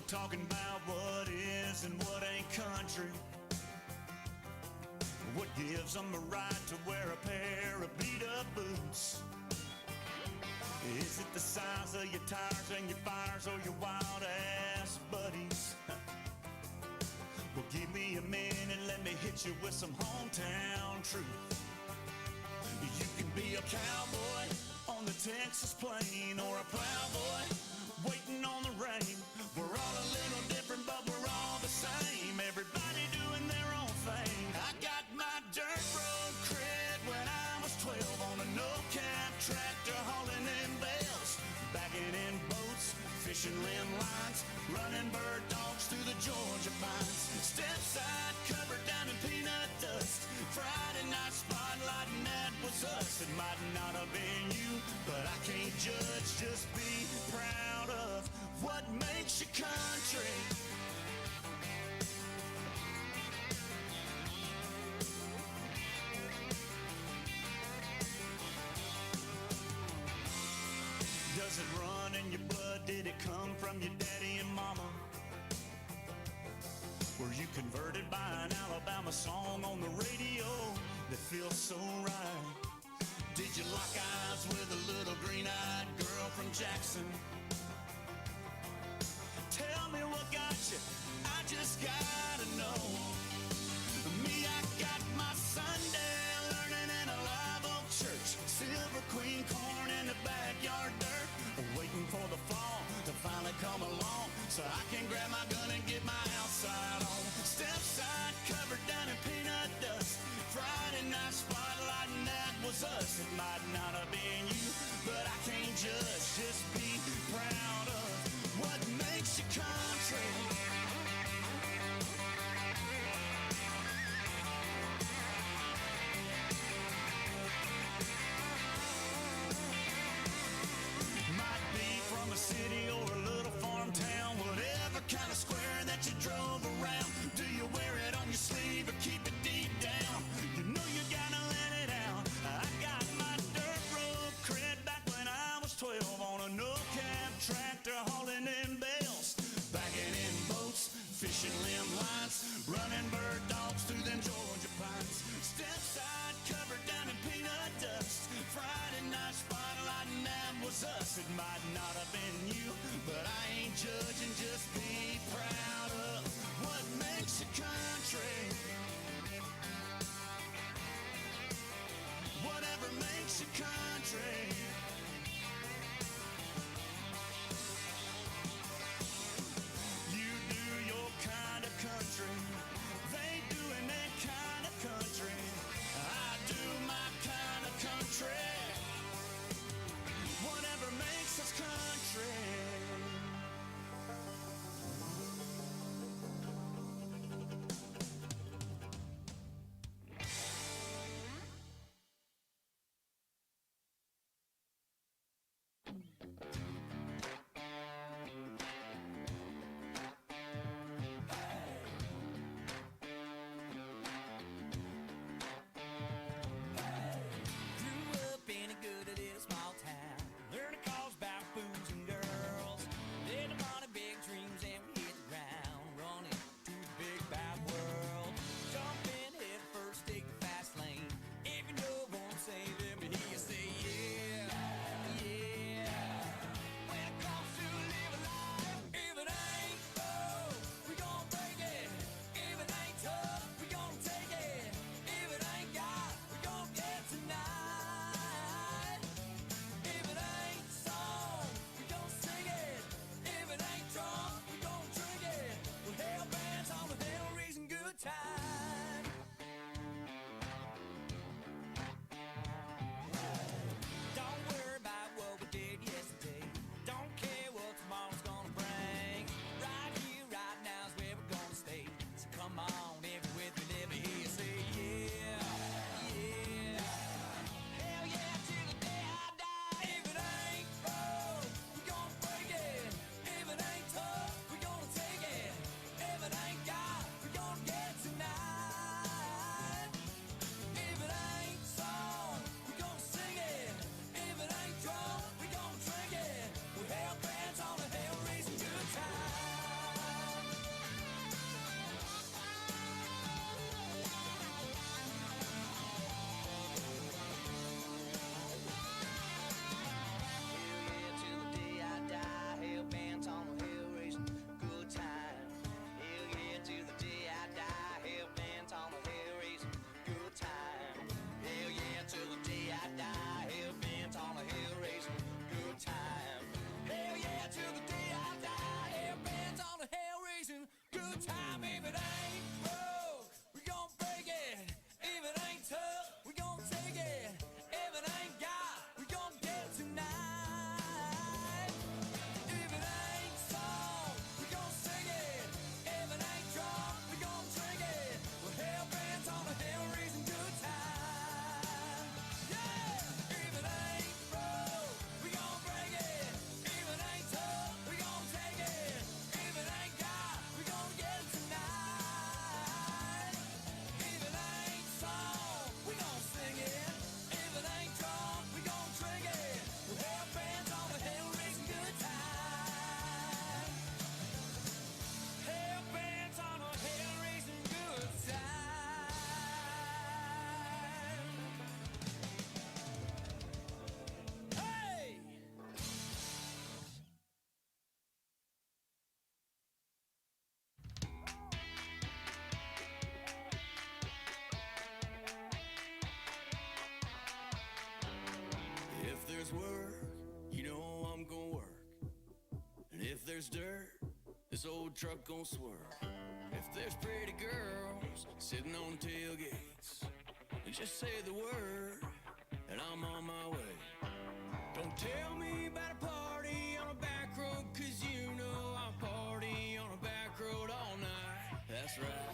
talking about what is and what ain't country. What gives them a right to wear a pair of beat-up boots? Is it the size of your tires and your fires or your wild-ass buddies? Well, give me a minute, let me hit you with some hometown truth. You can be a cowboy on the Texas plain or a plowboy waiting on the rain. We're all a little different, but we're all the same. Everybody doing their own thing. I got my dirt road cred when I was 12 on a no-cab tractor hauling in bales, bagging in boats, fishing limb lines, running bird dogs through the Georgia pines. Step side covered down in peanut dust. Friday night spotlight and that was us. It might not have been you, but I can't judge. Just be proud of what makes you country. Does it run in your blood? Did it come from your daddy and mama? Were you converted by an Alabama song on the radio that feels so right? Did you lock eyes with a little green-eyed girl from Jackson? Tell me what got you, I just gotta know. Me, I got my Sunday learning in a live oak church. Silver Queen corn in the backyard dirt, waiting for the fall to finally come along so I can grab my gun and get my outside on. Step side covered down in peanut dust. Friday night spotlight and that was us. It might not have been you, but I can't judge. Just be proud of what makes you country. From a city or a little farm town, whatever kind of square that you drove around. Do you wear it on your sleeve or keep it deep down? You know you gotta let it out. I got my dirt road cred back when I was 12 on a no-cab tractor hauling in bales, bagging in boats, fishing limb lines, running bird dogs through them Georgia pines. Step side covered down in peanut dust. Friday night spotlight and that was us. It might not have been you, but I ain't judging. Just be proud of what makes you country. Whatever makes you country. You do your kind of country. They doing their kind of country. I do my kind of country. Whatever makes us country. work, you know I'm gonna work. And if there's dirt, this old truck gon' swerve. If there's pretty girls sitting on tailgates, just say the word, and I'm on my way. Don't tell me about a party on a back road, 'cause you know I'll party on a back road all night. That's right.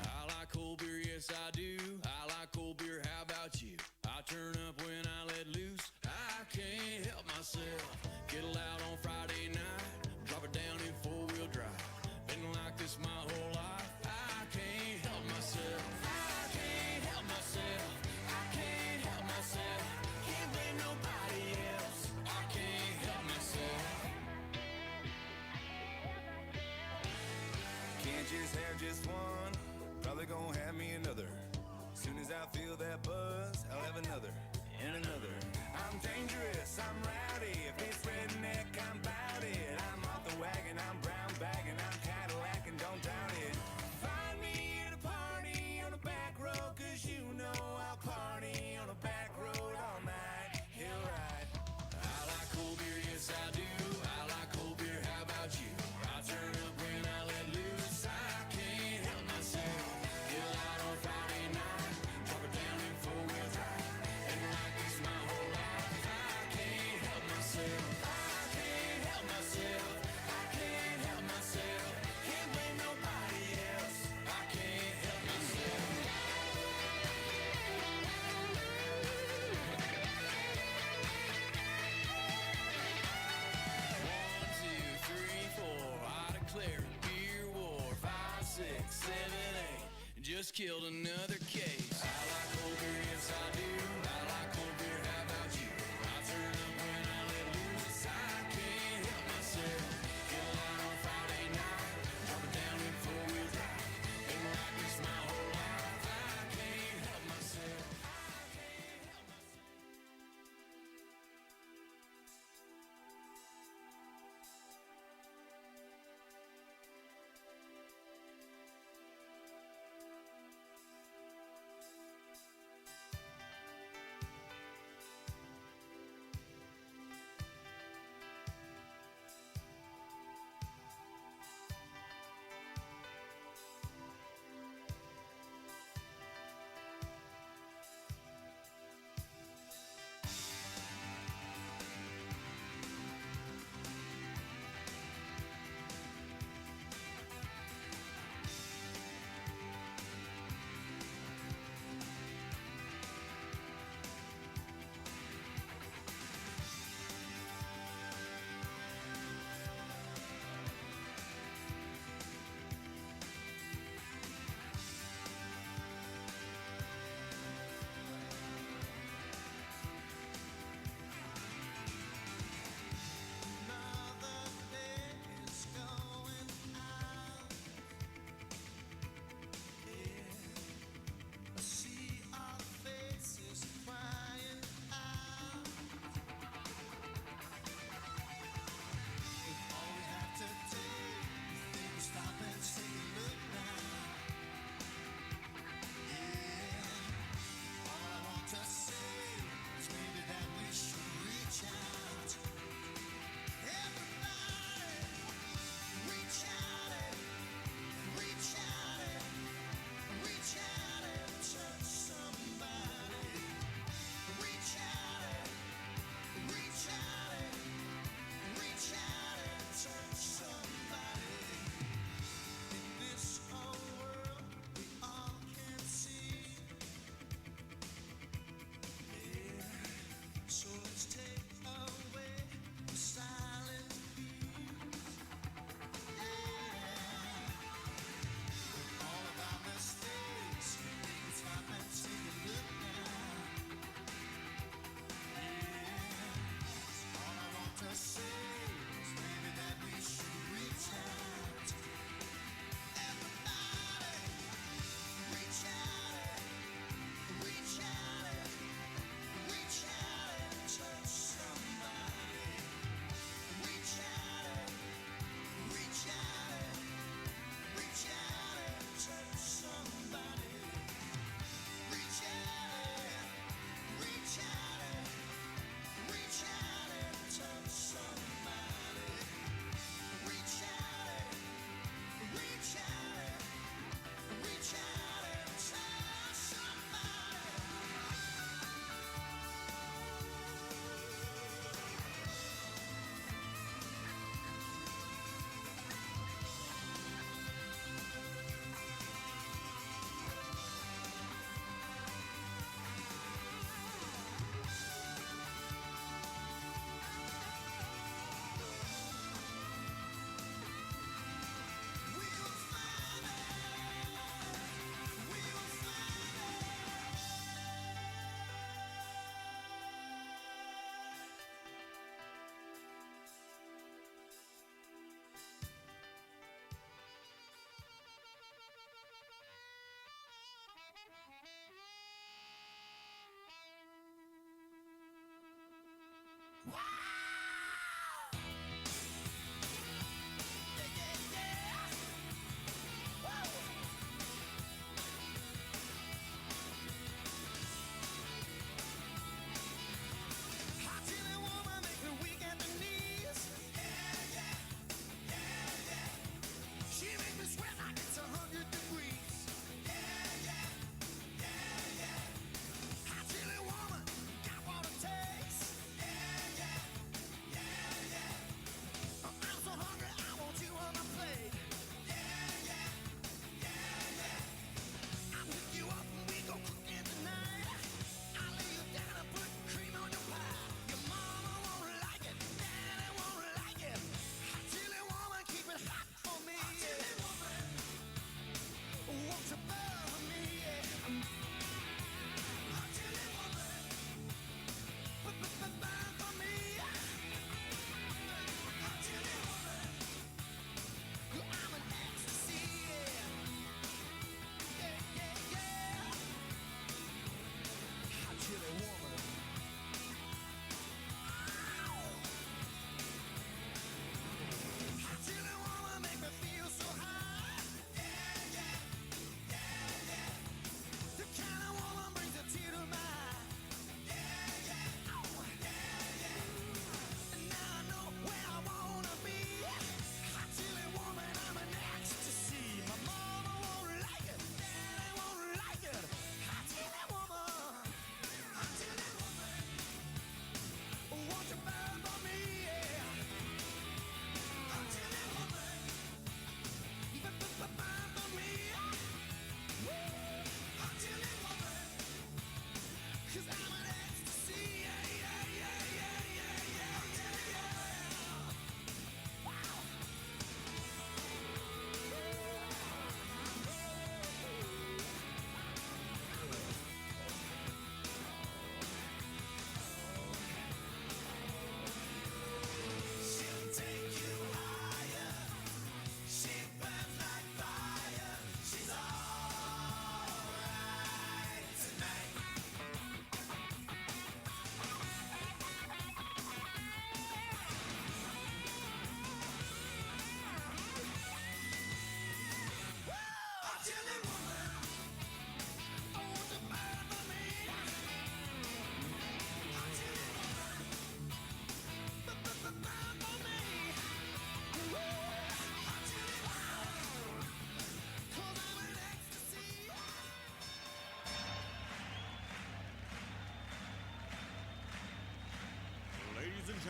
I like cold beer, yes I do. I like cold beer, how about you? I turn up when I let loose. I can't help myself. Get loud on Friday night, drop it down in four-wheel drive. Been like this my whole life. I can't help myself. I can't help myself. I can't help myself. Can't blame nobody else. I can't help myself. Can't just have just one. Probably gonna have me another. Soon as I feel that buzz, I'll have another and another. I'm dangerous, I'm rowdy. If it's redneck, I'm bout it. I'm off the wagon, I'm brown bagging, I'm Cadillac and don't doubt it. Find me at a party on a back road, 'cause you know I'll party on a back road all night. Hell right. I like cold beer, yes I do. I like cold beer, how about you? I turn up when I let loose. I can't help myself. Get out on Friday night, drop it down in four-wheel drive. And like this my whole life. I can't help myself. I can't help myself. I can't help myself. Can't blame nobody else. I can't help myself. 1, 2, 3, 4. I declare beer war. 5, 6, 7, 8. Just killed another case. I like cold beer, yes I do. I like cold beer, how about you? I turn up when I let loose. I can't help myself. Get out on Friday night, drop it down in four-wheel drive. Been like this my whole life. I can't help myself. I can't help myself.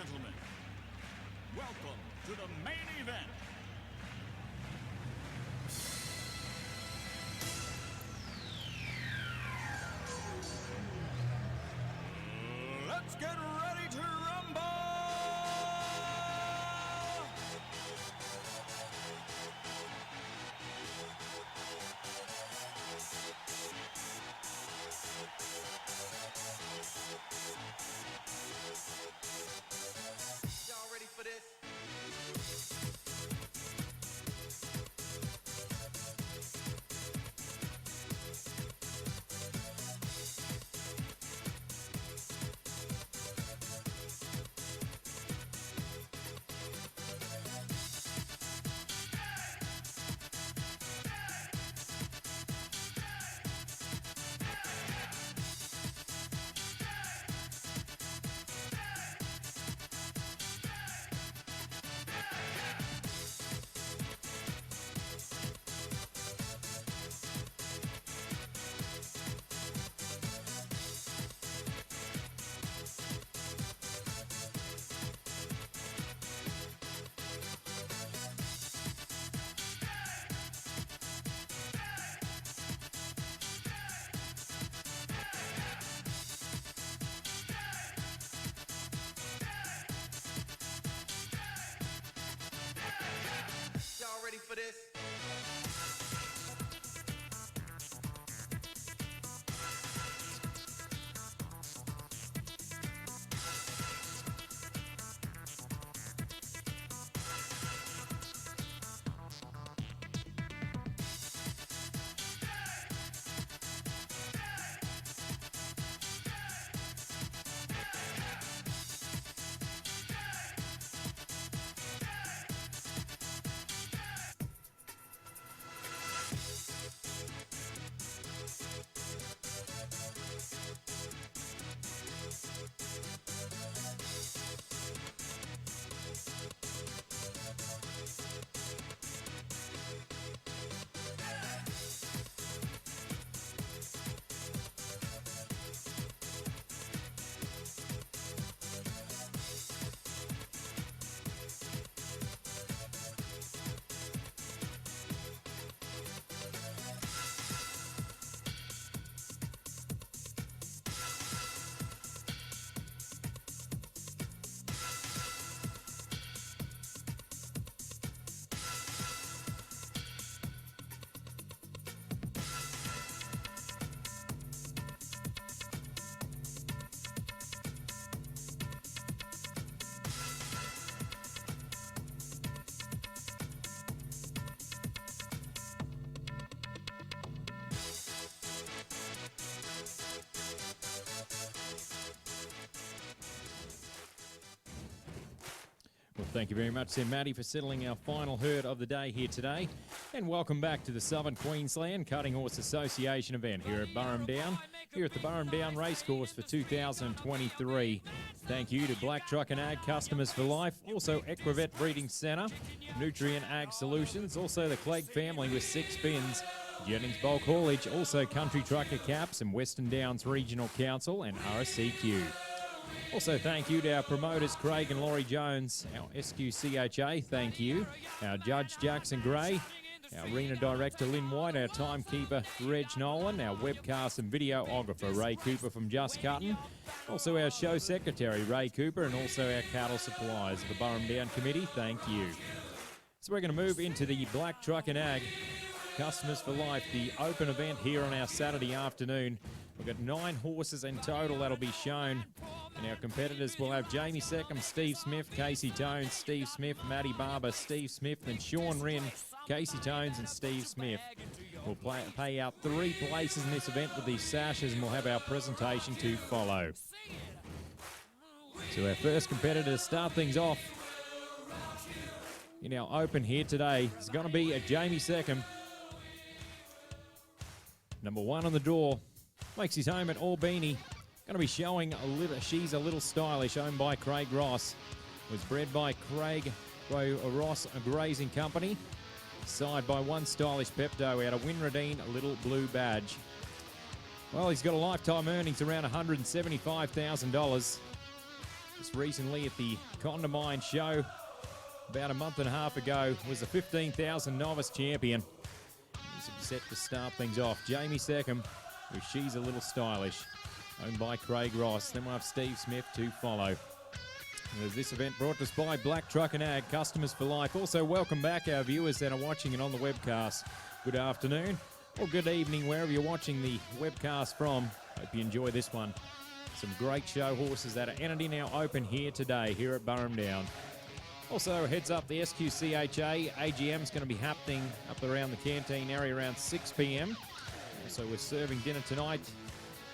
gentlemen, welcome to the main event. Let's get ready to rumble! Y'all ready for this? Y'all ready for this? Well, thank you very much, Sam Matty, for settling our final herd of the day here today. And welcome back to the Southern Queensland Cutting Horse Association event here at Burrandowan, here at the Burrandowan Racecourse for 2023. Thank you to Black Truck and Ag Customers for Life, also Equivet Breeding Centre, Nutrient Ag Solutions, also the Clegg family with 6 bins, Jennings Bulk Haulage, also Country Trucker Caps and Western Downs Regional Council and RSCQ. Also, thank you to our promoters, Craig and Laurie Jones, our SQCHA, thank you, our Judge Jackson Gray, our arena director, Lynn White, our timekeeper, Reg Nolan, our webcast and videographer, Ray Cooper from Just Cuttin', also our show secretary, Ray Cooper, and also our cattle suppliers, the Burrandowan Committee, thank you. So we're going to move into the Black Truck and Ag Customers for Life, the open event here on our Saturday afternoon. We've got 9 horses in total that'll be shown. And our competitors will have Jamie Seckham, Steve Smith, Casey Tones, Steve Smith, Matty Barber, Steve Smith, and Sean Wren, Casey Tones, and Steve Smith. We'll pay out 3 places in this event with these sashes, and we'll have our presentation to follow. So our first competitor to start things off in our open here today is going to be a Jamie Seckham. Number 1 on the door, makes his home at Albany. Going to be showing a little, She's a Little Stylish, owned by Craig Ross. Was bred by Craig Ross Grazing Company. Side by One Stylish Pepto out of Winradine, Little Blue Badge. Well, he's got a lifetime earnings around $175,000. just recently at the Condamine show about a month and a half ago, was the 15,000 novice champion. He's set to start things off. Jamie Seckham, with She's a Little Stylish, owned by Craig Ross. Then we'll have Steve Smith to follow. This event brought to us by Black Truck and Ag, customers for life. Also, welcome back our viewers that are watching it on the webcast. Good afternoon or good evening, wherever you're watching the webcast from. Hope you enjoy this one. Some great show horses that are entered in our open here today, here at Burrandowan. Also, heads up, the SQCHA AGM is going to be happening up around the canteen area around 6 p.m. Also, we're serving dinner tonight.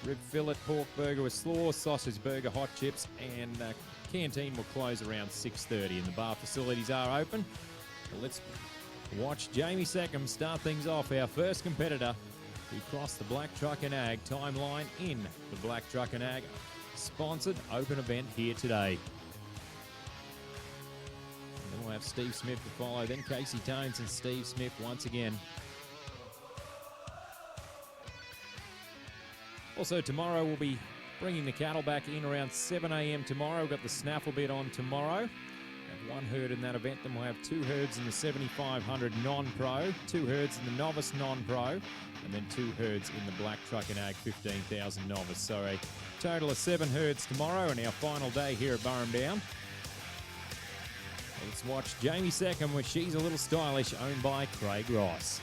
Rib fillet, pork burger with slaw, sausage burger, hot chips, and canteen will close around 6:30 and the bar facilities are open. Well, let's watch Jamie Seckham start things off, our first competitor who crossed the Black Truck and Ag timeline in the Black Truck and Ag sponsored open event here today. And then we'll have Steve Smith to follow, then Casey Tones and Steve Smith once again. Also tomorrow we'll be bringing the cattle back in around 7 a.m. tomorrow. We've got the snaffle bit on tomorrow. Have one herd in that event. Then we'll have 2 herds in the 7,500 non-pro, 2 herds in the novice non-pro, and then 2 herds in the Black Truck and Ag 15,000 novice. So a total of 7 herds tomorrow and our final day here at Burrandowan. Let's watch Jamie Seckham with She's a Little Stylish, owned by Craig Ross.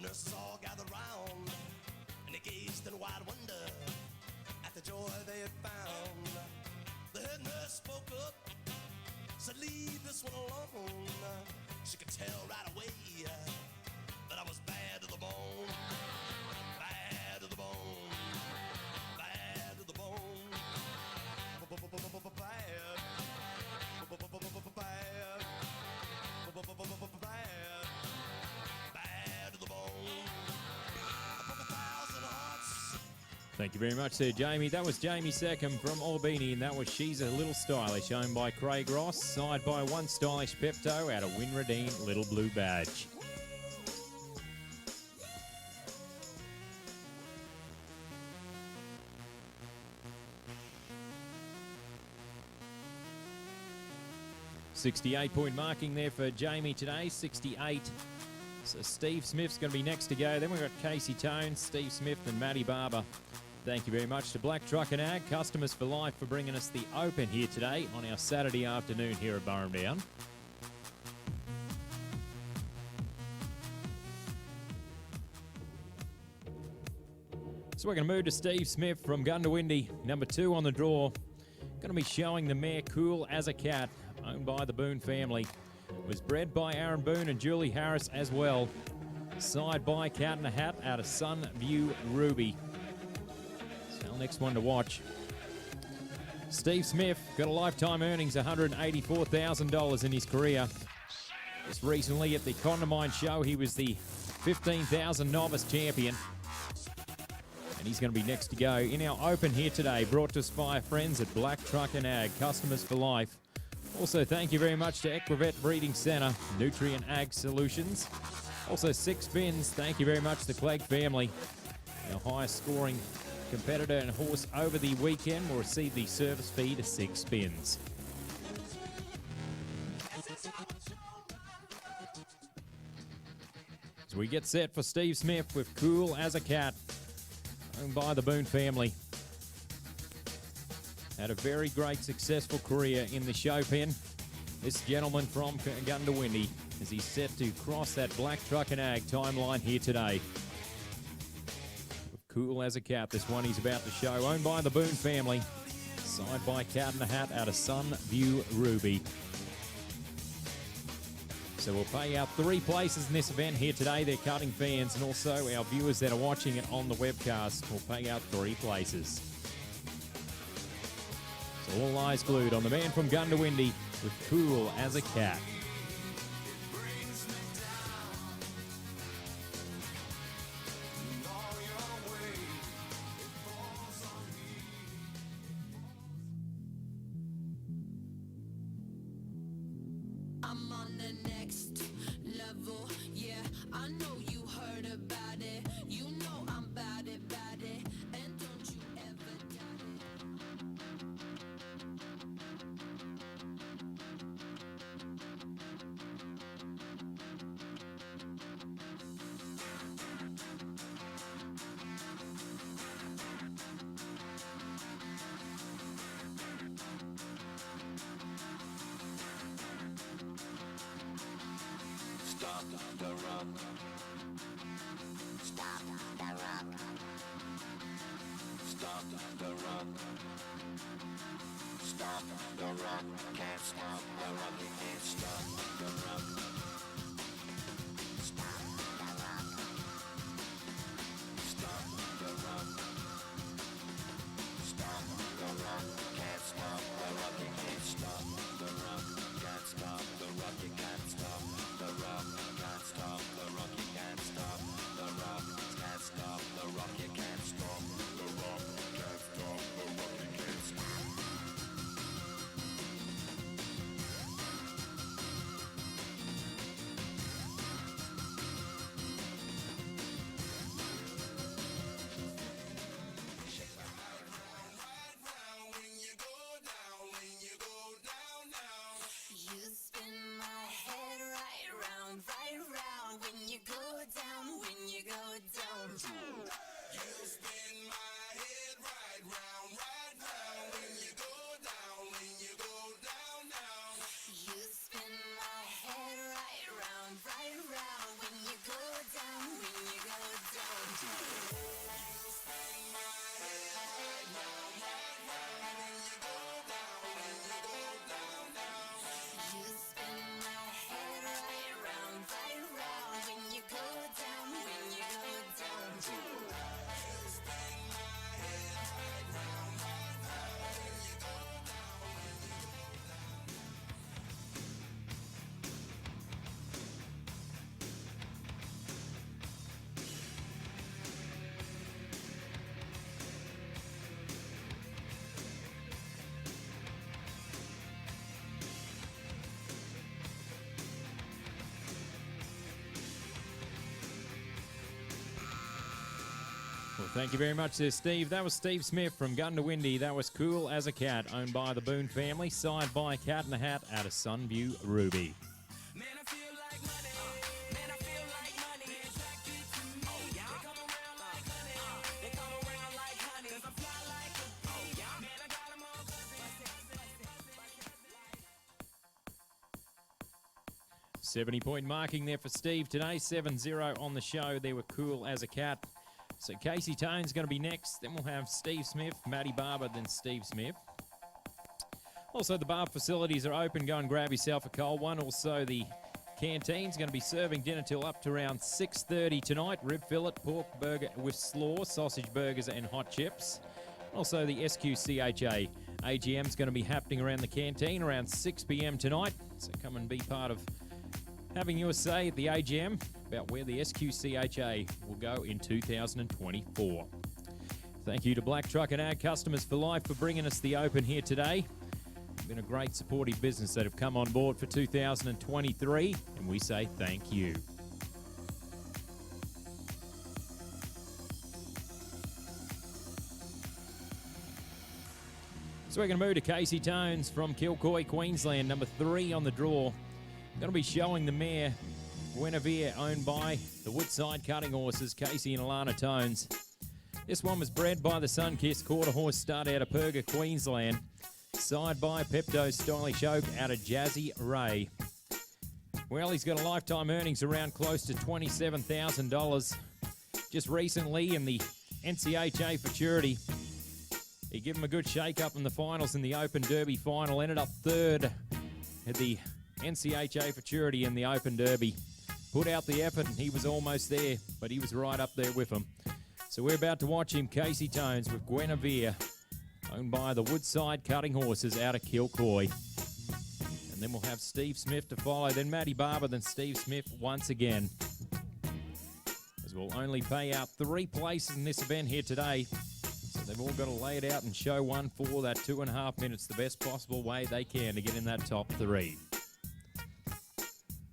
Nurses all gathered round and they gazed in wide wonder at the joy they had found. The head nurse spoke up, said, "Leave this one alone." She could tell right away that I was bad to the bone, bad to the bone, bad to the bone, bad, Thank you very much there, Jamie. That was Jamie Seckham from Albany, and that was She's a Little Stylish, owned by Craig Ross, side by one stylish Pepto out of Winradine Little Blue Badge. .68 marking there for Jamie today, 68. So Steve Smith's going to be next to go. Then we've got Casey Tones, Steve Smith and Matty Barber. Thank you very much to Black Truck and Ag, customers for life, for bringing us the open here today on our Saturday afternoon here at Burrandowan. So we're going to move to Steve Smith from Gundawindi, number 2 on the draw. Going to be showing the mare Cool as a Cat, owned by the Boone family. Was bred by Aaron Boone and Julie Harris as well. Side by Cat in a Hat out of Sunview Ruby. So next one to watch. Steve Smith got a lifetime earnings $184,000 in his career. Just recently at the Condamine Show, he was the 15,000 novice champion. And he's going to be next to go in our open here today, brought to us by our friends at Black Truck and Ag, customers for life. Also, thank you very much to Equivet Breeding Centre, Nutrient Ag Solutions. Also, 6 Spins, thank you very much to the Clegg family. Our highest scoring competitor and horse over the weekend will receive the service fee to 6 Spins. As we get set for Steve Smith with Cool as a Cat, owned by the Boone family. Had a very great successful career in the show pen. This gentleman from Gundawindi, as he's set to cross that Black Truck and Ag timeline here today. With Cool as a Cat, this one he's about to show, owned by the Boone family. Side by Cat in a Hat out of Sunview Ruby. So we'll pay out 3 places in this event here today. They're cutting fans and also our viewers that are watching it on the webcast will pay out 3 places. So all eyes glued on the man from Gundawindi with Cool as a Cat. I'm on the next level, yeah, I know you heard about it. You know I'm about it, and don't you ever doubt it. Stop the run. Stop the run. Stop the run. Stop the run. Can't stop the run. You can't stop the run. Stop the run. Stop the run. Stop the run. Can't stop the run. You can't stop the run. Can't stop the run. You can't stop the run. Can't stop the run. You can't stop the run. Can't stop the run. You can't stop the run. Can't stop the run. You can't stop. You spin my head right round when you go down, when you go down. You spin my head right round when you go down, when you go down, down. You spin my head right round when you go down, when you go down. You spin my head right round when you go down, when you go down, down. You spin my head right round when you go down, when you go down. You spin my head right round when you go down, when you go down. Well, thank you very much there, Steve. That was Steve Smith from Gundawindi. That was Cool as a Cat, owned by the Boone family. Side by Cat in a Hat out of Sunview Ruby. Man, I feel like money. Man, I feel like money. Attracted to me. Oh, yeah. They come around like honey. They come around like honey. 'Cause I fly like a bee. Oh, yeah. Man, I got 'em all cousins. 70-point marking there for Steve today. 7-0 on the show. They were Cool as a Cat. So Casey Tone's going to be next. Then we'll have Steve Smith, Matty Barber, then Steve Smith. Also, the bar facilities are open. Go and grab yourself a cold one. Also, the canteen's going to be serving dinner till up to around 6:30 tonight. Rib fillet, pork burger with slaw, sausage burgers and hot chips. Also, the SQCHA AGM's going to be happening around the canteen around 6 p.m. tonight. So come and be part of having your say at the AGM about where the SQCHA will go in 2024. Thank you to Black Truck and Ag Customers for Life for bringing us the Open here today. Been a great supportive business that have come on board for 2023, and we say thank you. So we're going to move to Casey Tones from Kilcoy, Queensland, number 3 on the draw. Going to be showing the mare Guinevere, owned by the Woodside Cutting Horses, Casey and Alana Tones. This one was bred by the Sunkiss Quarter Horse Stud out of Perga, Queensland. Side by Pepto Stylish Oak out of Jazzy Ray. Well, he's got a lifetime earnings around close to $27,000. Just recently in the NCHA Futurity, he gave him a good shake-up in the finals in the Open Derby final. Ended up 3rd at the NCHA Futurity in the Open Derby. Put out the effort and he was almost there, but he was right up there with him. So we're about to watch him, Casey Tones with Guinevere, owned by the Woodside Cutting Horses out of Kilcoy. And then we'll have Steve Smith to follow, then Matty Barber, then Steve Smith once again. As we'll only pay out 3 places in this event here today. So they've all got to lay it out and show one for that 2.5 minutes, the best possible way they can to get in that top 3.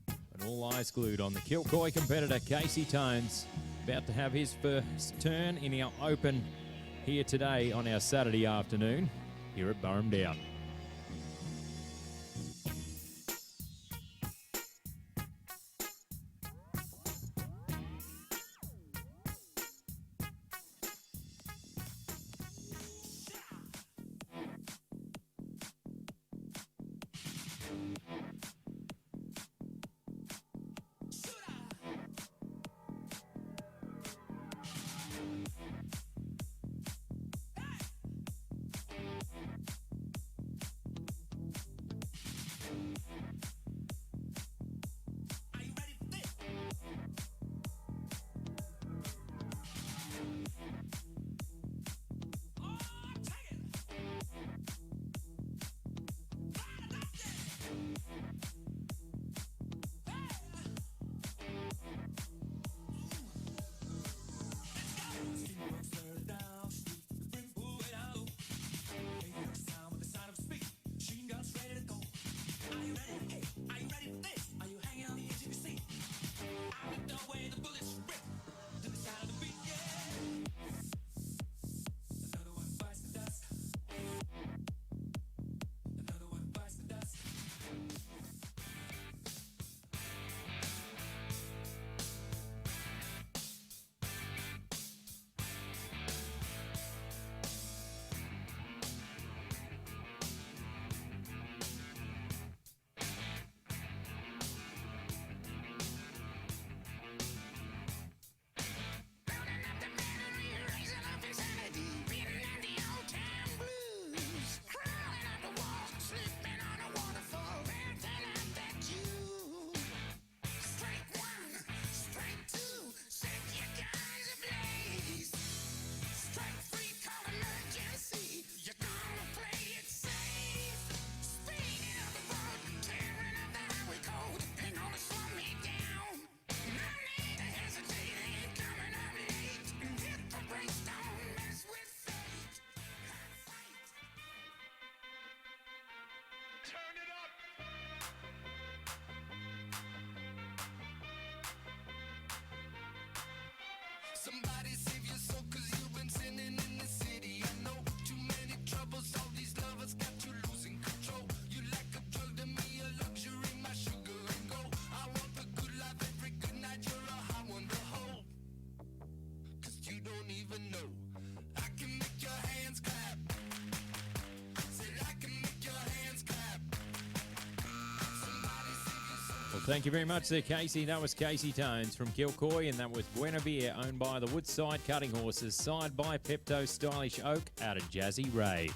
And all eyes glued on the Kilcoy competitor, Casey Tones, about to have his first turn in our Open here today on our Saturday afternoon here at Burrandowan. Thank you very much there, Casey. That was Casey Tones from Kilcoy, and that was Buenavere, owned by the Woodside Cutting Horses, side by Pepto Stylish Oak out of Jazzy Ray.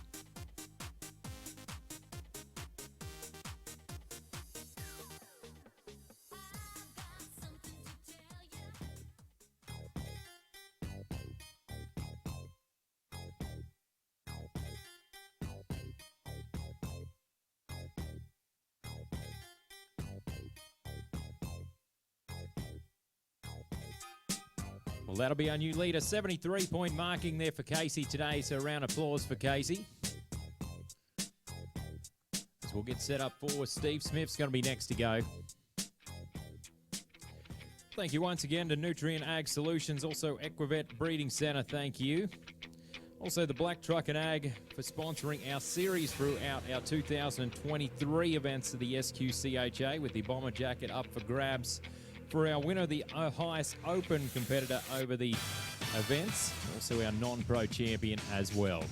Well, that'll be our new leader. 73-point marking there for Casey today, so a round of applause for Casey. As we'll get set up for Steve Smith's going to be next to go. Thank you once again to Nutrient Ag Solutions, also Equivet Breeding Centre, thank you. Also the Black Truck and Ag for sponsoring our series throughout our 2023 events of the SQCHA, with the Bomber Jacket up for grabs for our winner, the highest open competitor over the events, also our non-pro champion as well.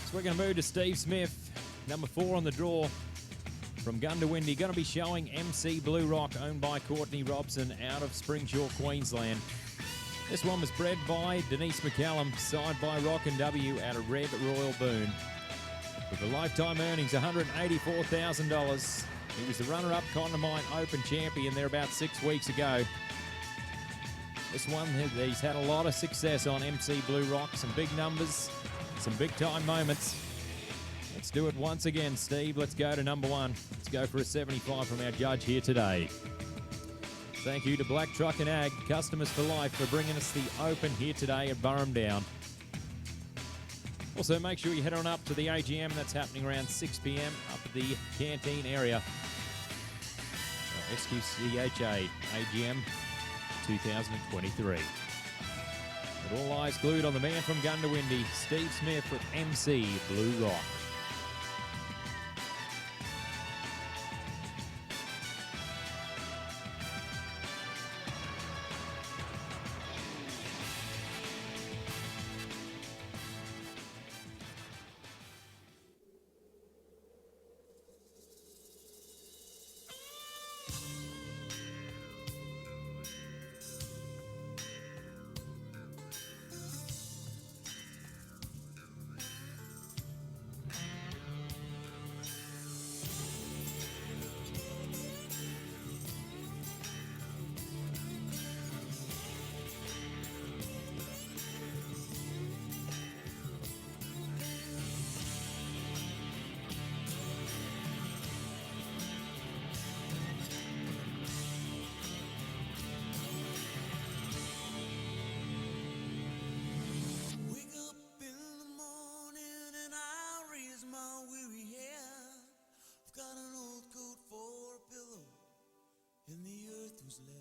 So we're going to move to Steve Smith, number 4 on the draw from Gundawindi. Going to be showing MC Blue Rock, owned by Courtney Robson out of Springshaw, Queensland. This one was bred by Denise McCallum, side by Rock and W out of Red Royal Boone. With a lifetime earnings, $184,000. He was the runner-up Condamine Open champion there about 6 weeks ago. This one, he's had a lot of success on MC Blue Rock. Some big numbers, some big-time moments. Let's do it once again, Steve. Let's go to number 1. Let's go for a 75 from our judge here today. Thank you to Black Truck and Ag, customers for life, for bringing us the Open here today at Burrandowan. Also, make sure you head on up to the AGM. That's happening around 6 p.m. up at the canteen area. SQCHA AGM 2023. With all eyes glued on the man from Gundawindi, Steve Smith with MC Blue Rock.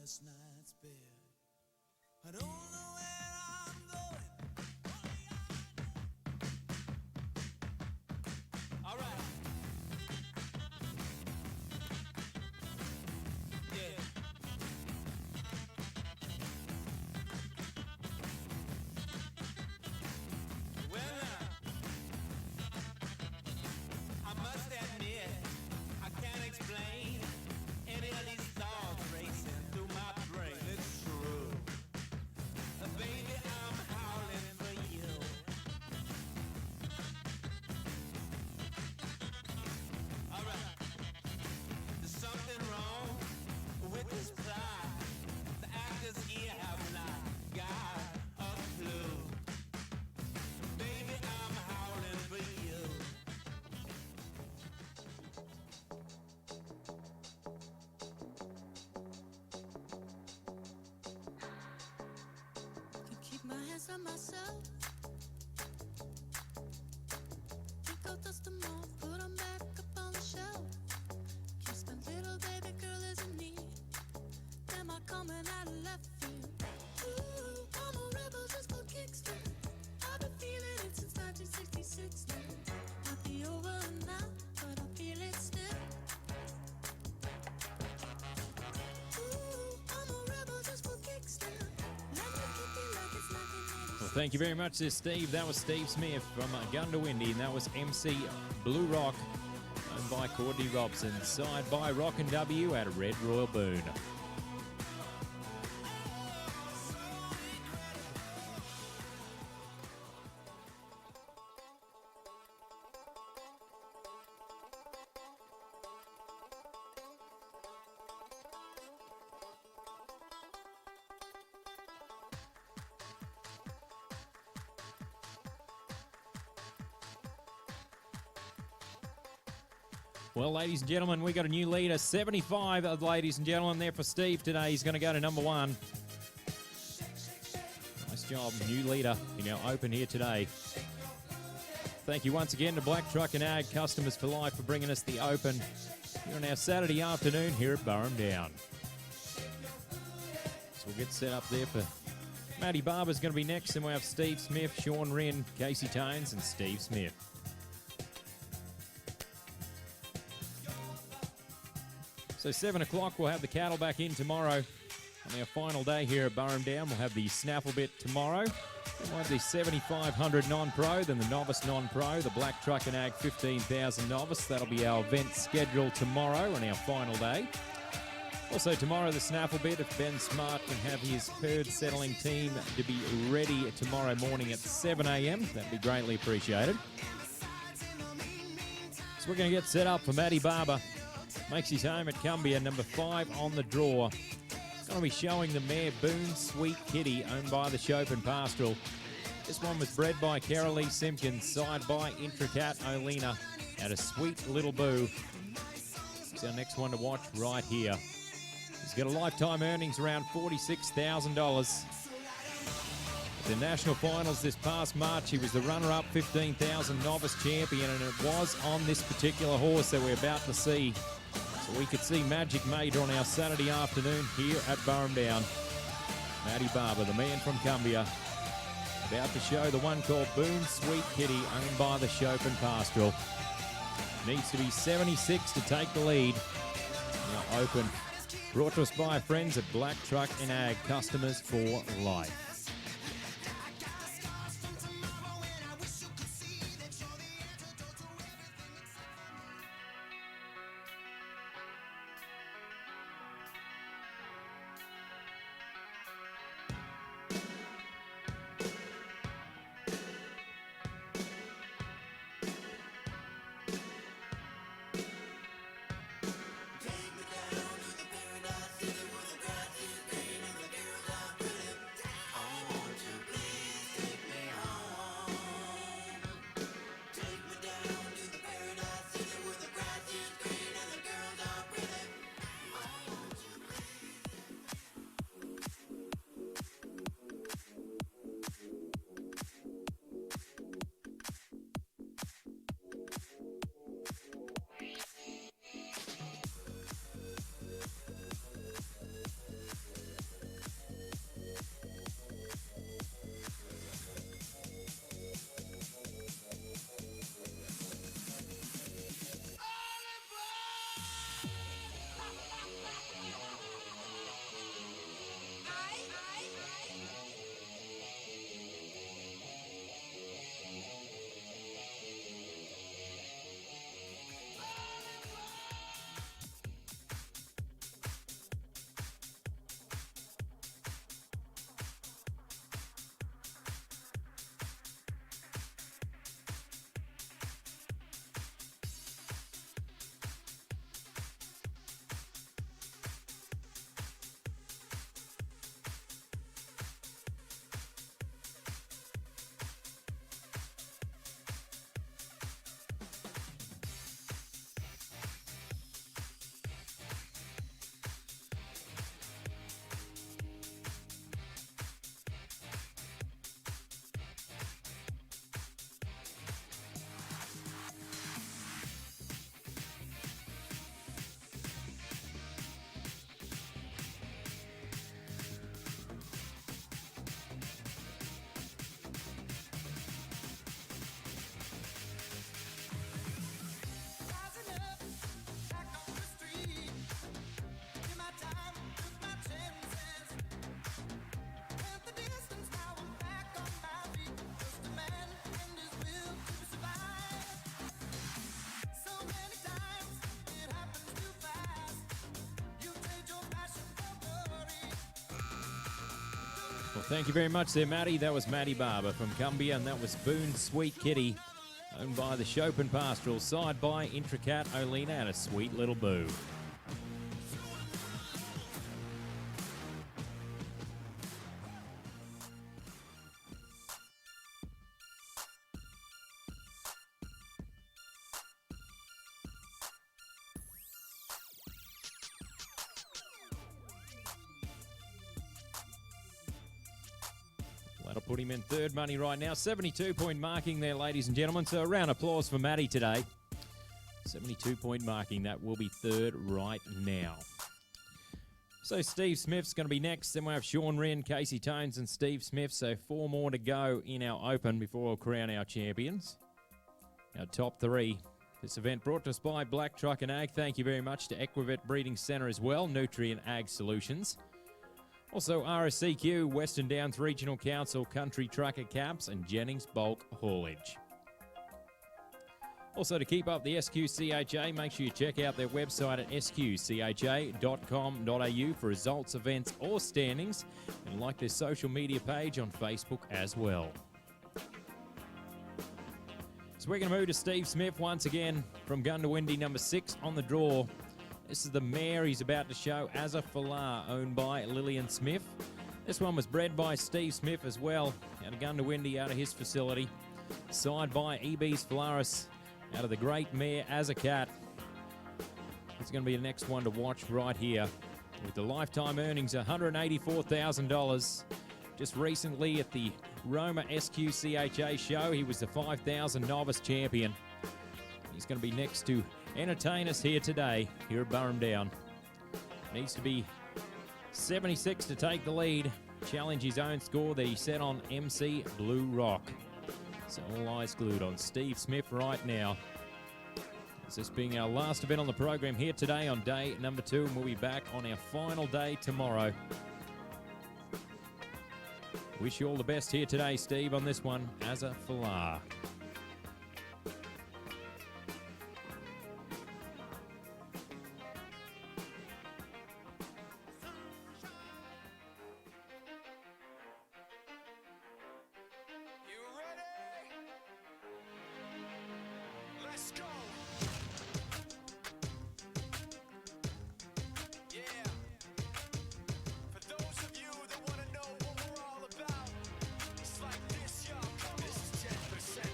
last night's bed. I don't know where I'm going. All right. Yeah. Well, I must admit, I can't explain any of these thoughts racing through my brain. It's true. Baby, I'm howling for you. All right. There's something wrong with this plot. The actors here have not got a clue. Baby, I'm howling for you. Can keep my hands on myself. Think I'll dust them off, put them back up on the shelf. Kiss my little baby girl is in need. Am I coming out of left field? Ooh, I'm a rebel just for kicks now. I've been feeling it since 1966 now. Might be over now, but I feel it still. Ooh, I'm a rebel just for kicks now. Let me kick it like it's 1986. Well, Thank you very much, there, Steve. That was Steve Smith from Gundawindi, and that was MC Blue Rock, owned by Courtney Robson, signed by Rockin' W out of Red Royal Boone. Well, ladies and gentlemen, we got a new leader. 75, ladies and gentlemen, there for Steve today. He's going to go to number 1. Nice job, new leader in our Open here today. Thank you once again to Black Truck and Ag Customers for Life for bringing us the Open here on our Saturday afternoon here at Burrandowan. So we'll get set up there for Matty Barber's going to be next, and we'll have Steve Smith, Sean Wren, Casey Tones, and Steve Smith. So 7 o'clock, we'll have the cattle back in tomorrow. On our final day here at Burrandowan, we'll have the snaffle bit tomorrow. Then we'll have the 7500 non-pro, then the novice non-pro, the Black Truck and Ag 15,000 novice. That'll be our event schedule tomorrow on our final day. Also tomorrow, the snaffle bit, if Ben Smart can have his herd settling team to be ready tomorrow morning at 7 a.m. That'd be greatly appreciated. So we're going to get set up for Matty Barber. Makes his home at Cumbia, number 5 on the draw. It's going to be showing the mare Boone Sweet Kitty, owned by the Chopin Pastoral. This one was bred by Carolee Simpkins, side by Intricat Olena at a Sweet Little Boo. It's our next one to watch right here. He's got a lifetime earnings around $46,000. The national finals this past March, he was the runner-up 15,000 novice champion, and it was on this particular horse that we're about to see. So we could see magic made on our Saturday afternoon here at Burrandowan. Matty Barber, the man from Cumbia, about to show the one called Boone Sweet Kitty, owned by the Chopin Pastoral. Needs to be 76 to take the lead. Now Open, brought to us by our friends at Black Truck and Ag, Customers for Life. Thank you very much there, Matty. That was Matty Barber from Cumbia, and that was Boone's Sweet Kitty, owned by the Chopin Pastoral, side by Intricat Olena and a sweet little boo. That'll put him in third money right now. 72-point marking there, ladies and gentlemen. So a round of applause for Matty today. 72-point marking. That will be third right now. So Steve Smith's going to be next. Then we have Sean Wren, Casey Tones and Steve Smith. So 4 more to go in our Open before we'll crown our champions. Our top 3. This event brought to us by Black Truck and Ag. Thank you very much to Equivet Breeding Centre as well. Nutrient Ag Solutions. Also, RSCQ, Western Downs Regional Council, Country Trucker Caps, and Jennings Bulk Haulage. Also, to keep up the SQCHA, make sure you check out their website at sqcha.com.au for results, events, or standings, and like their social media page on Facebook as well. So we're going to move to Steve Smith once again from Gundawindi, number 6 on the draw. This is the mare he's about to show, As a Falar, owned by Lillian Smith. This one was bred by Steve Smith as well, out of Gundawindi, out of his facility. Side by EB's Falaris, out of the great mare As a Cat. It's going to be the next one to watch right here. With the lifetime earnings, $184,000. Just recently at the Roma SQCHA show, he was the 5,000 novice champion. He's going to be next to entertain us here today, here at Burrandowan. Needs to be 76 to take the lead, challenge his own score that he set on MC Blue Rock. So all eyes glued on Steve Smith right now. This being our last event on the program here today on day number 2, and we'll be back on our final day tomorrow. Wish you all the best here today, Steve, on this one, As a Falar. Let's go. Yeah. For those of you that want to know what we're all about, it's like this, y'all. This is 10%.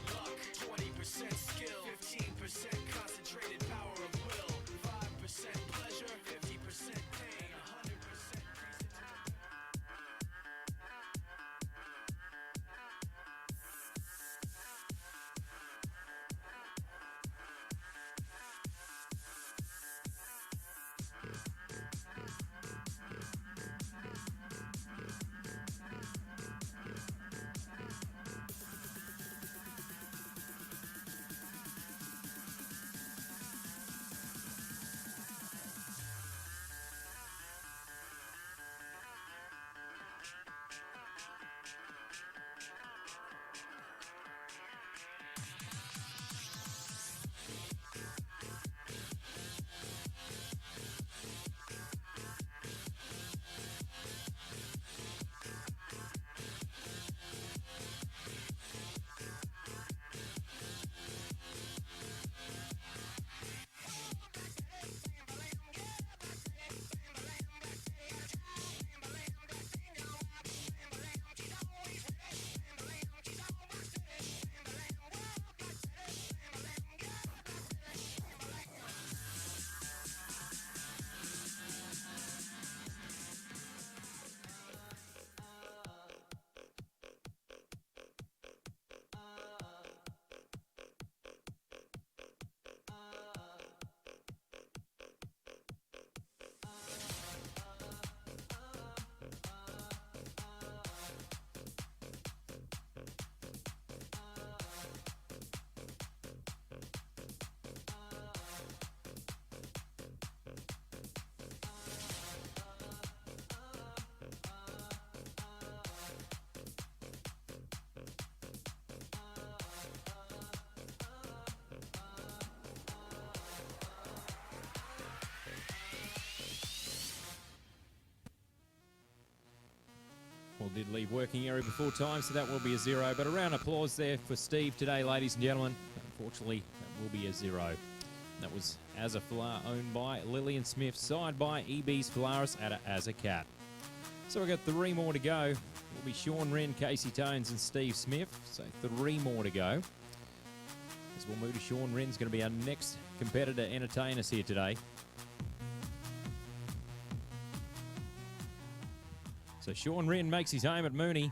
did leave working area before time, so that will be a 0. But a round of applause there for Steve today, ladies and gentlemen. Unfortunately, that will be a 0. That was As a Flower, owned by Lillian Smith, signed by EB's Flowers at As a Cat. So we've got 3 more to go. It will be Sean Wren, Casey Tones, and Steve Smith. So 3 more to go. As we'll move to Sean Wren's going to be our next competitor entertain us here today. So Sean Wren makes his home at Mooney.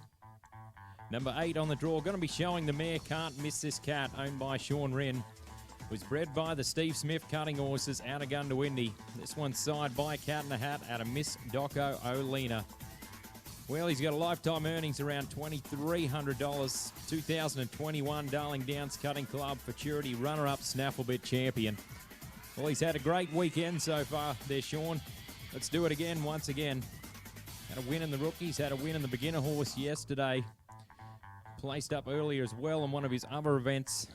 Number 8 on the draw, going to be showing the mare Can't Miss This Cat, owned by Sean Wren. Was bred by the Steve Smith cutting horses out of Gundawindi. This one's signed by Cat in a Hat out of Miss Doco Olena. Well, he's got a lifetime earnings around $2,300. 2021 Darling Downs Cutting Club Futurity runner-up Snafflebit champion. Well, he's had a great weekend so far there, Sean. Let's do it again, once again. Had a win in the rookies, had a win in the beginner horse yesterday. Placed up earlier as well in one of his other events.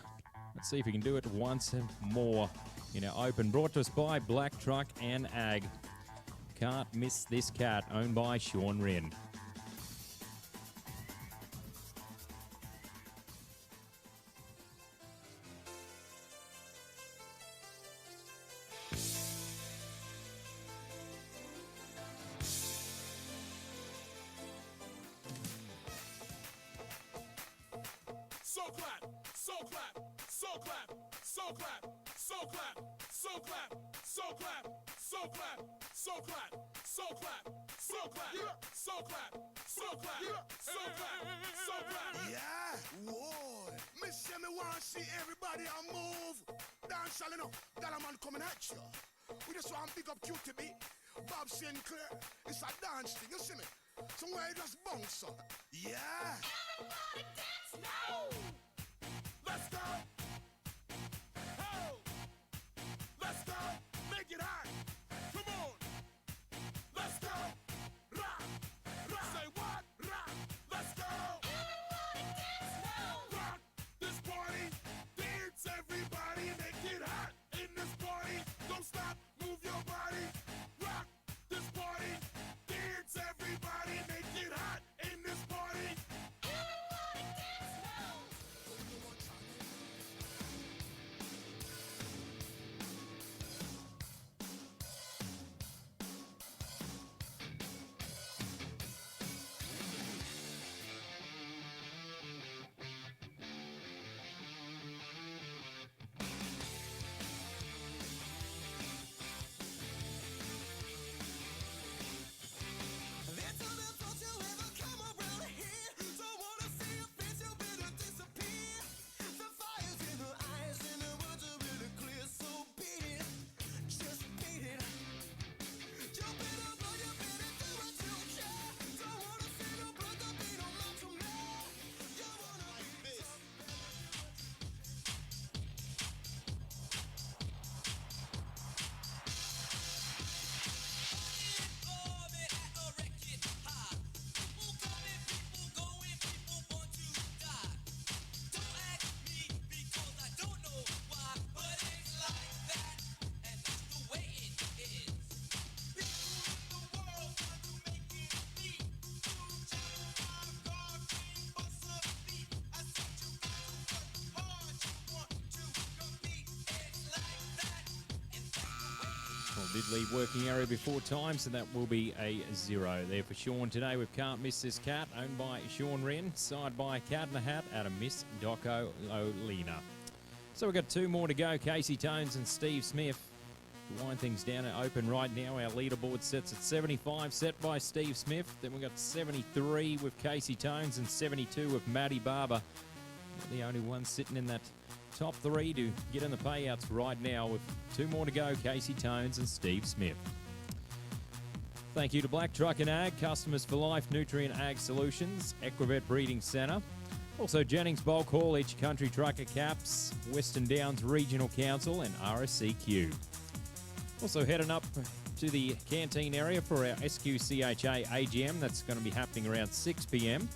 Let's see if he can do it once more in our open. Brought to us by Black Truck and Ag. Can't Miss This Cat, owned by Sean Wren. So clap, so clap, so clap, so clap, so clap, so clap, so clap, so clap, so clap, so clap, so clap, so clap, so clap, so clap, so clap. Yeah, whoa. Me say me want to see everybody a move. Dance all enough. Dollar man coming at you. We just want to pick up QTB. Bob Sinclair. It's a dance thing, you see me? Somewhere you just bounce up. Yeah. Everybody dance now. Let's go. Ho. Let's go. Make it hot. Come on. Let's go. Rock. Rock. Say what? Rock. Let's go. Everybody dance now. Rock this party. Dance everybody and make it hot in this party. Don't stop. Move your body. Rock this party. Dance everybody and make it hot in this party. Everybody dance now. Well, did leave working area before time, so that will be a 0 there for Sean today. We Can't Miss This Cat, owned by Sean Wren, signed by Cat in a Hat out of Miss Doco Olena. So we've got 2 more to go, Casey Tones and Steve Smith. To wind things down and open right now, our leaderboard sets at 75, set by Steve Smith. Then we've got 73 with Casey Tones and 72 with Matty Barber. They're the only ones sitting in that top 3 to get in the payouts right now, with 2 more to go, Casey Tones and Steve Smith. Thank you to Black Truck and Ag, Customers for Life, Nutrient Ag Solutions, Equivet Breeding Centre. Also Jennings Bulk Haulage, Country Trucker Caps, Western Downs Regional Council and RSCQ. Also heading up to the canteen area for our SQCHA AGM. That's going to be happening around 6 p.m.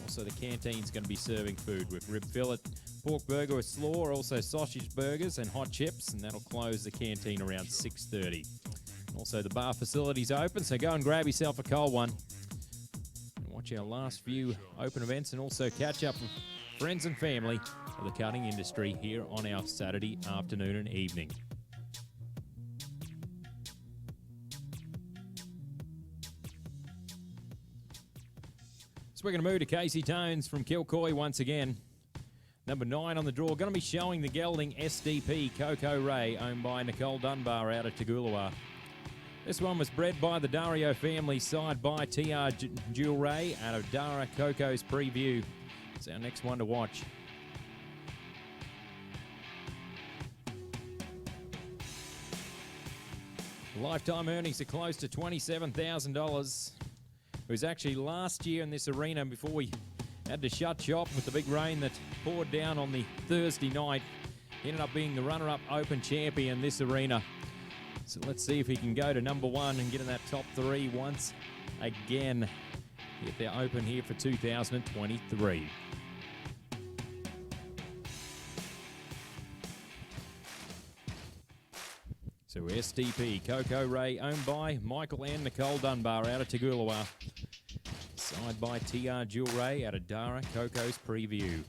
Also the canteen's going to be serving food with rib fillet, pork burger with slaw, also sausage burgers and hot chips, and that'll close the canteen around 6:30. Also the bar facility's open, so go and grab yourself a cold one. And what watch our last few open events and also catch up with friends and family of the cutting industry here on our Saturday afternoon and evening. So we're going to move to Casey Tones from Kilcoy once again. Number 9 on the draw, going to be showing the gelding SDP Coco Ray, owned by Nicole Dunbar out of Toogoolawah. This one was bred by the Dario family, side by TR Jewel Ray out of Dara Coco's Preview. It's our next one to watch. Lifetime earnings are close to $27,000. It was actually last year in this arena before we had to shut shop with the big rain that poured down on the Thursday night. He ended up being the runner-up Open champion this arena. So let's see if he can go to number 1 and get in that top 3 once again. Get their Open here for 2023. So SDP Coco Ray, owned by Michael and Nicole Dunbar out of Toogoolawah. Side by TR Jewel Ray out of Dara Coco's Preview.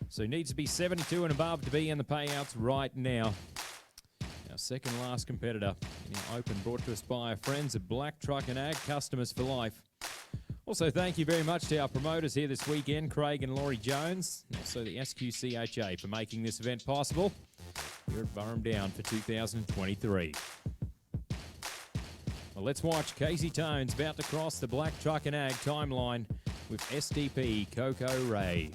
So needs to be 72 and above to be in the payouts right now. Our second last competitor in our Open, brought to us by our friends at Black Truck and Ag Customers for Life. Also, thank you very much to our promoters here this weekend, Craig and Laurie Jones, and also the SQCHA for making this event possible here at Burrandowan for 2023. Well, let's watch Casey Tones about to cross the Black Truck and Ag timeline with SDP Coco Ray.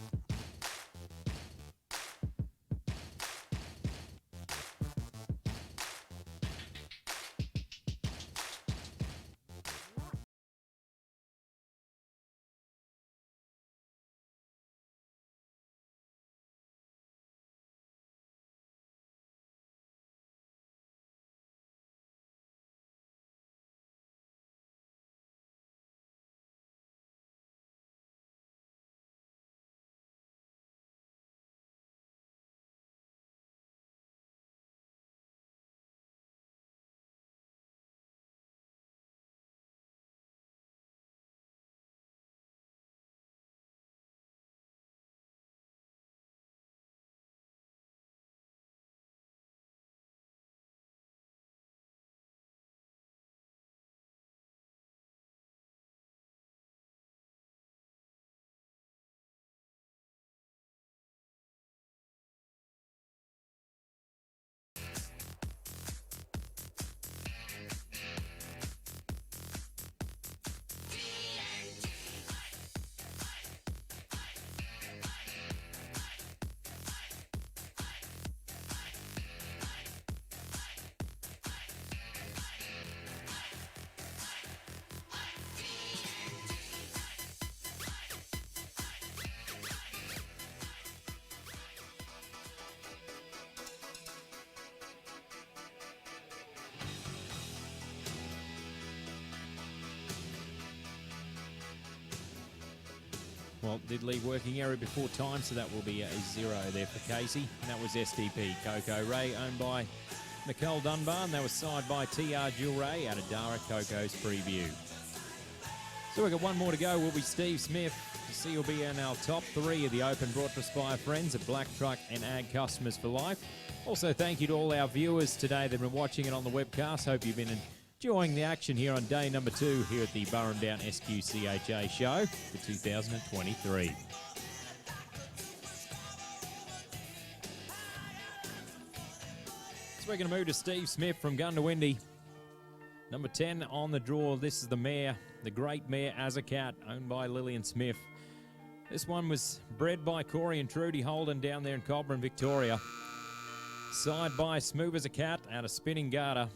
Well, did leave working area before time, so that will be a 0 there for Casey. And that was SDP Coco Ray, owned by Nicole Dunbar, and that was side by TR Jewel Ray out of Dara Coco's Preview. So we've got one more to go. Will be Steve Smith. To see who'll be in our top 3 of the Open, brought to us by our friends at Black Truck and Ag Customers for Life. Also, thank you to all our viewers today that have been watching it on the webcast. Hope you've been enjoying the action here on day number 2 here at the Burrandowan SQCHA show for 2023. So we're going to move to Steve Smith from Gundawindi. Number 10 on the draw. This is the mare, the great mare As a Cat, owned by Lillian Smith. This one was bred by Corey and Trudy Holden down there in Cobram, Victoria. Side by Smooth as a Cat out of Spinning Garter.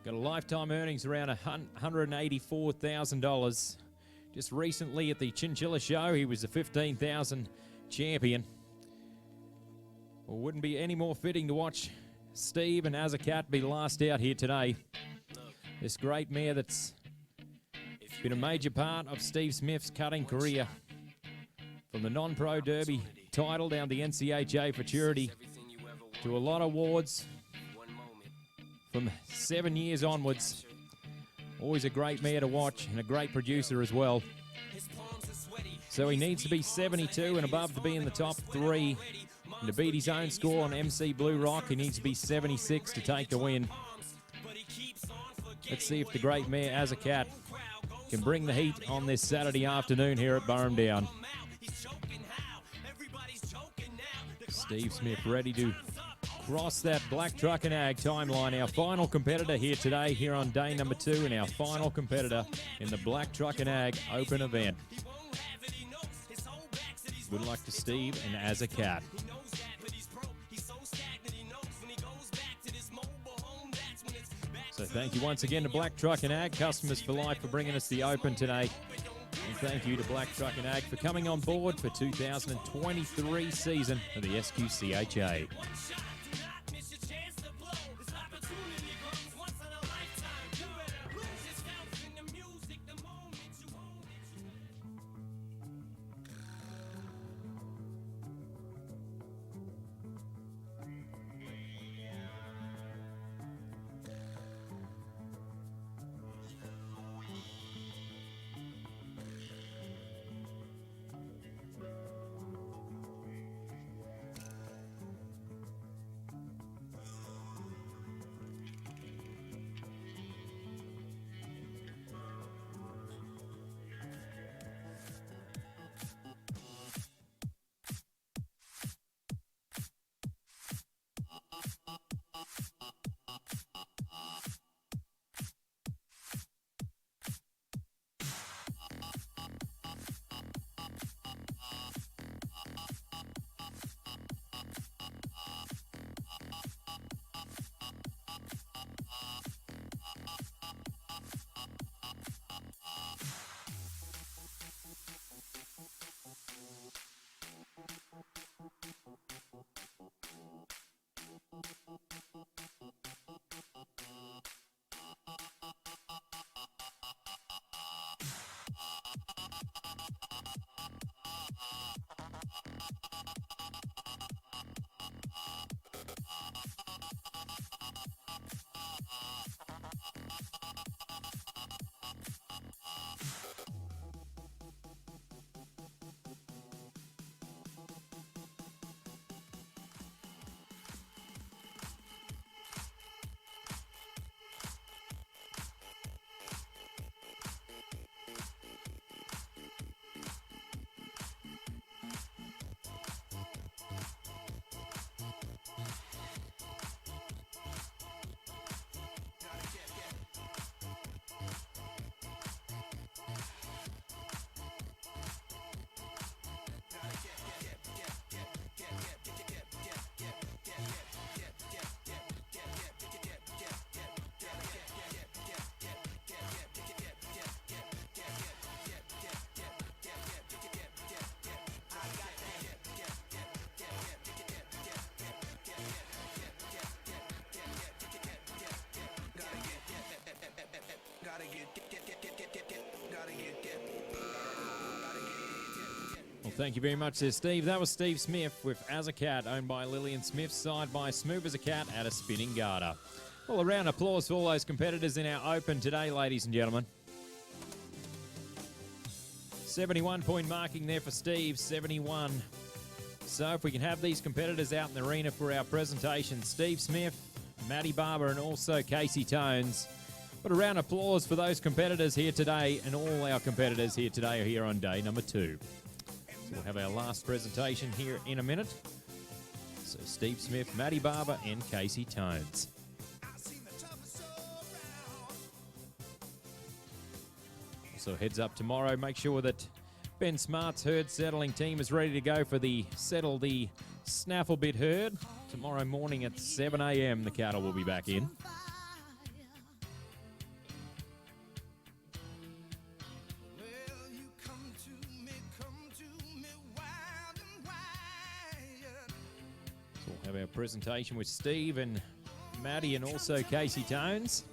Got a lifetime earnings around $184,000. Just recently at the Chinchilla Show, he was a 15,000 champion. Well, wouldn't be any more fitting to watch Steve and As a Cat be last out here today. This great mare that's been a major part of Steve Smith's cutting career. From the non-pro derby title down the NCHA Futurity to a lot of awards. From 7 years onwards, always a great mare to watch and a great producer as well. So he needs to be 72 and above to be in the top 3. And to beat his own score on MC Blue Rock, he needs to be 76 to take the win. Let's see if the great mare As a Cat can bring the heat on this Saturday afternoon here at Burrandowan. Steve Smith ready to cross that black truck and ag timeline. Our final competitor here today, here on day number 2, and our final competitor in the black truck and ag open event. Good luck to Steve and As a Cat. So thank you once again to Black Truck and Ag Customers for Life for bringing us the Open today. And thank you to Black Truck and Ag for coming on board for 2023 season of the SQCHA. Well, thank you very much there, Steve. That was Steve Smith with As a Cat, owned by Lillian Smith, side by Smooth as a Cat at a spinning garter. Well, a round of applause for all those competitors in our Open today, ladies and gentlemen. 71-point marking there for Steve, 71. So if we can have these competitors out in the arena for our presentation, Steve Smith, Matty Barber, and also Casey Tones. But a round of applause for those competitors here today, and all our competitors here today are here on day number 2. So we'll have our last presentation here in a minute. So Steve Smith, Matty Barber, and Casey Tones. So heads up tomorrow, make sure that Ben Smart's herd settling team is ready to go for the Settle the Snaffle Bit herd. Tomorrow morning at 7 a.m. the cattle will be back in. So we'll have our presentation with Steve and Matty and also Casey Tones.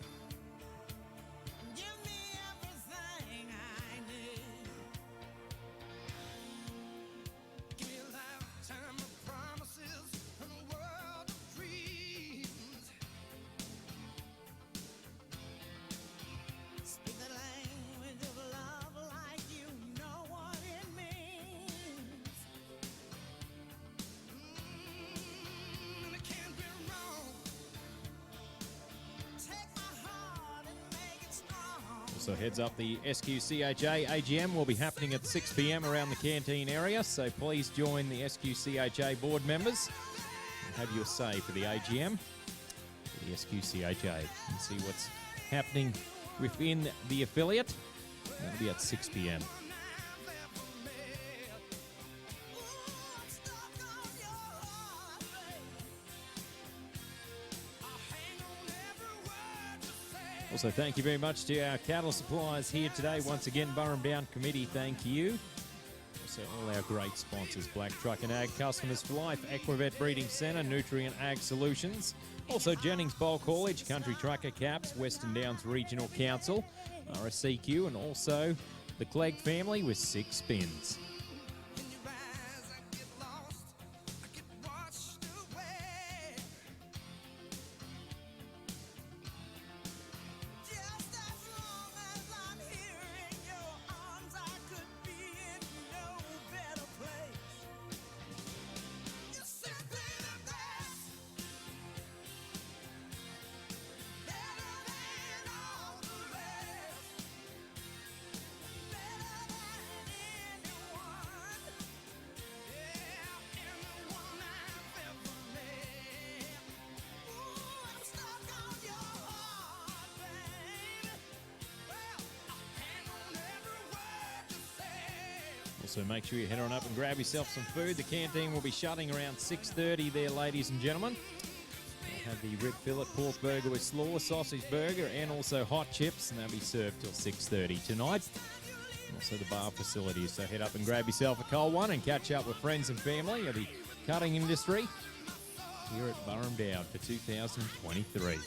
Also heads up, the SQCHA AGM will be happening at 6 p.m. around the canteen area, so please join the SQCHA board members and have your say for the AGM, the SQCHA, and see what's happening within the affiliate. That'll be at 6 p.m. Also, thank you very much to our cattle suppliers here today. Once again, Burrandowan Committee, thank you. Also, all our great sponsors, Black Truck and Ag, Customers for Life, Equivet Breeding Centre, Nutrient Ag Solutions. Also, Jennings Bulk Haulage, Country Trucker Caps, Western Downs Regional Council, RSCQ, and also the Clegg family with 6 spins. So make sure you head on up and grab yourself some food. The canteen will be shutting around 6:30 there, ladies and gentlemen. We'll have the rib fillet, pork burger with slaw, sausage burger, and also hot chips, and they'll be served till 6:30 tonight. And also the bar facilities. So head up and grab yourself a cold one and catch up with friends and family of the cutting industry here at Burrandowan for 2023.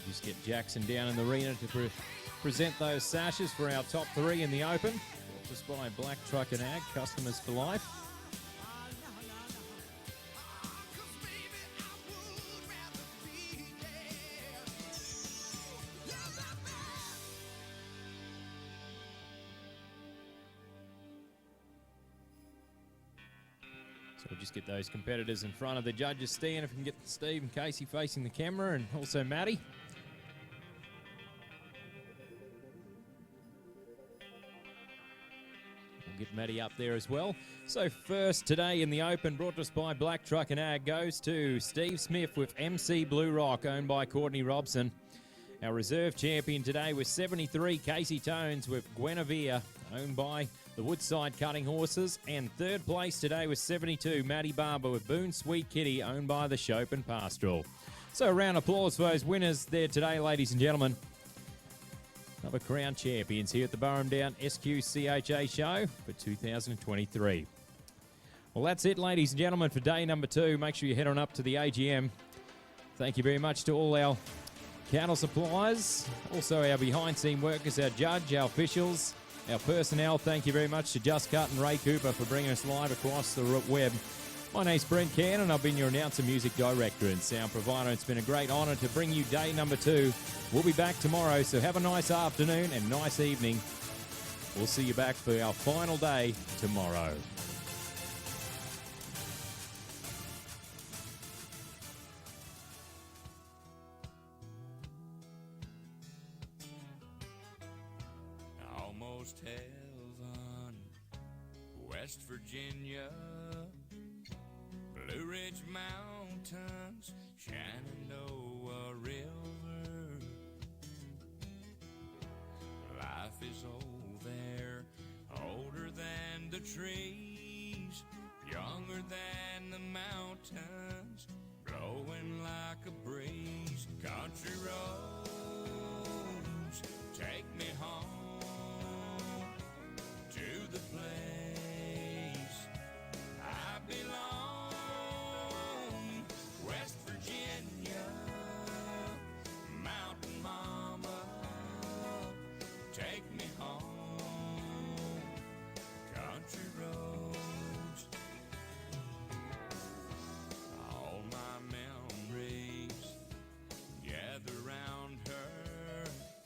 Just get Jackson down in the arena to present those sashes for our top 3 in the Open. Brought us by Black Truck and Ag, Customers for Life. So we'll just get those competitors in front of the judges stand. If we can get Steve and Casey facing the camera, and also Matty. Get Matty up there as well. So first today in the Open, brought to us by Black Truck and Ag, goes to Steve Smith with MC Blue Rock, owned by Courtney Robson. Our reserve champion today was 73, Casey Tones with Guinevere, owned by the Woodside Cutting Horses. And third place today was 72, Matty Barber with Boone Sweet Kitty, owned by the Chopin Pastoral. So a round of applause for those winners there today, ladies and gentlemen. Another crown champions here at the Burrandowan SQCHA show for 2023. Well, that's it, ladies and gentlemen, for day number 2. Make sure you head on up to the AGM. Thank you very much to all our cattle suppliers, also our behind-scene workers, our judge, our officials, our personnel. Thank you very much to Just Cut and Ray Cooper for bringing us live across the web. My name's Brent Cannon. I've been your announcer, music director, and sound provider. It's been a great honour to bring you day number 2. We'll be back tomorrow, so have a nice afternoon and nice evening. We'll see you back for our final day tomorrow. Almost heaven, West Virginia, Blue Ridge Mountains, Shenandoah River. Life is old there, older than the trees, younger than the mountains, blowing like a breeze.